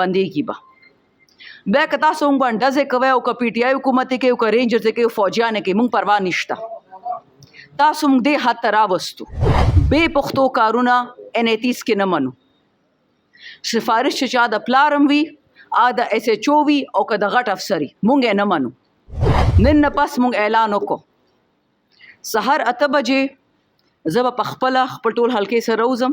بندېږي به بیا که تاسو موږ باندې ډزې کوئ او که پی ټي آی حکومت یې کوي او که رینجرز یې کوي او فوجیان یې کوي موږ پروا نشته تاسو موږ دې حد ته راوستو بې پښتو کارونه NA30 کې نه منو سفارش چې چا د پلارم وي د SHO وي او که د غټ افسر وي موږ یې نه منو نن نه پس موږ اعلان وکړو سحر 8 بجې زه به پخپله خپل ټول حلقې سره روزم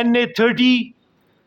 NA30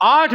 8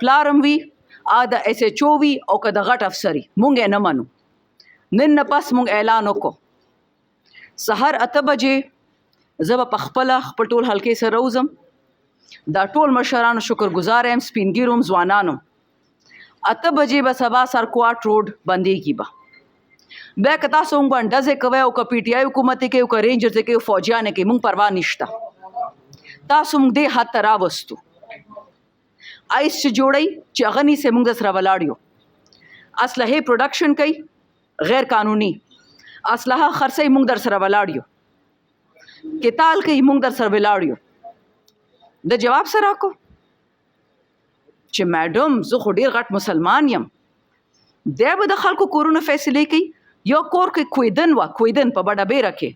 پلارم وي د SHO وي او که د غټ افسر وي موږ یې نه منو نن نه پس موږ اعلان وکړو سحر 8 بجې زه به پخپله خپل ټول حلقې سره روزم دا ټول مشرانو شکرګزار یم سپینګیرو یم ځوانانو 8 بجې به سبا سرکواټ روډ بندېږي به بیا که تاسو موږ باندې ډزې کوئ او که پی ټي آی حکومت یې کوي او که رینجرز یې کوي او فوجیان یې کوي موږ پروا نشته تاسو موږ دې حد ته راوستو آیس چې جوړئ چې هغه نیسئ موږ در سره ولاړ یو اسلحې پروډکشن کوي غیر قانوني اسلحه خرڅوي موږ در سره ولاړ یو قتال کوي موږ در سره ولاړ یو د جواب سره راکو چې میډم زه خو ډېر غټ مسلمان یم دی به د خلکو کورونه فیصلې کوي یو کور کې کویدن په بډه بیره کې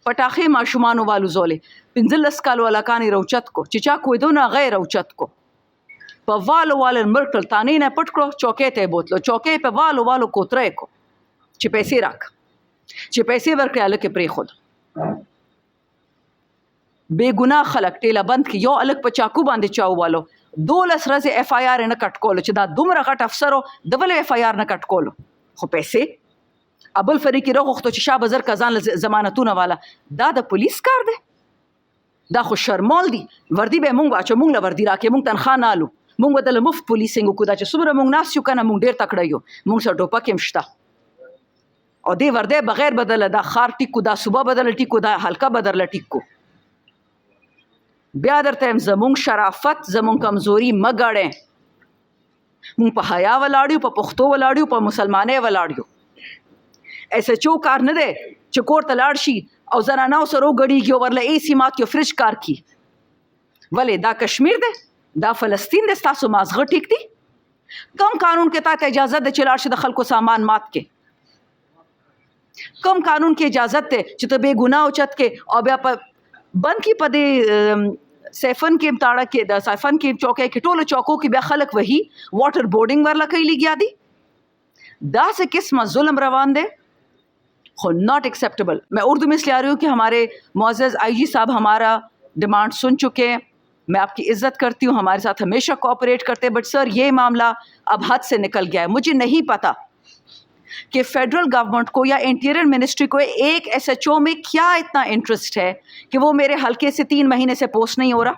پټاخې ماشومانو والو زولې 15 کالو هلکانې راوچت کو چې چا کویدونه هغه یې راوچت کو په والو مړ کړل تانې نه پټ کړو چوکۍ ته یې بوتلو چوکۍ په والو کوتره یې کو چې پیسې راکړه چې پیسې ورکړې هلک یې پرېښود بې ګناه خلک ټیله بند کړي یو هلک په چاقو باندې چا ووالو 12 ورځې FIR نه کټ کولو چې دا دومره غټ افسر و د بل FIR نه کټ کولو خو پیسې ابل فریقي راغوښتو چې شاه بزر کزان ضمانتونه والا دا د پولیس کار دی دا خو شرمال دی وردی به مونږ واچو مونږ له وردی راکې مونږ تنخواه نه الو مونږ به دله مفت پولیسینګ وکړو دا چې څومره مونږ ناست یو که نه مونږ ډېر تکړه یو مونږ سره ټوپک هم شته او دې وردی بغیر به دله دا ښار ټیک کو دا صوبه به دله ټیک کو دا حلقه به درله ټیک کو بیا درته یم زمونږ شرافت زمونږ کمزوري مه ګڼئ مونږ په حیا ولاړ یو په پښتو ولاړ یو په مسلمانۍ ولاړ یو SHO کار نه دی چې کور ته لاړ شي او زنانو سره وګډېږي او ورله AC مات کړي فرج کار کړي ولې دا کشمیر دی دا فلسطین دی ستاسو مازغه ټیک دی کم قانون کې تا ته اجازه ده چې لاړ شي د خلکو سامان مات کې کم قانون کې اجازت ده چې ته بې ګناه اوچت کې او بیا په بند کې په دې سیفن کې امتاړه کې د سیفن کې چوکۍ کې ټولو چوکو کې بیا خلک وهي واټر بورډنګ ورله کوي لګیا دي داسې قسمه ظلم روان دی خو ناٹ ایکسیپٹیبل میں اردو میں اس لیے آ رہی ہوں کہ ہمارے معزز IG صاحب ہمارا ڈیمانڈ سن چکے ہیں میں آپ کی عزت کرتی ہوں ہمارے ساتھ ہمیشہ کوآپریٹ کرتے ہیں بٹ سر یہ معاملہ اب حد سے نکل گیا ہے مجھے نہیں پتا کہ فیڈرل گورنمنٹ کو یا انٹیریئر منسٹری کو ایک SHO میں کیا اتنا انٹرسٹ ہے کہ وہ میرے حلقے سے 3 مہینے سے پوسٹ نہیں ہو رہا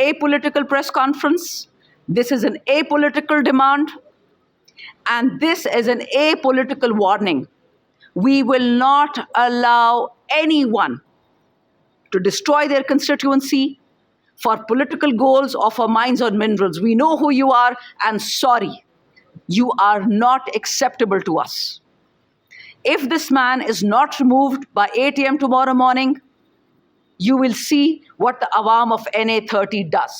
apolitical press conference, this is an apolitical demand, and this is an apolitical warning. We will not allow anyone to destroy their constituency for political goals or for mines or minerals. We know who you are, and sorry, you are not acceptable to us. If this man is not removed by 8 a.m. tomorrow morning, you will see what the Awam of NA 30 does.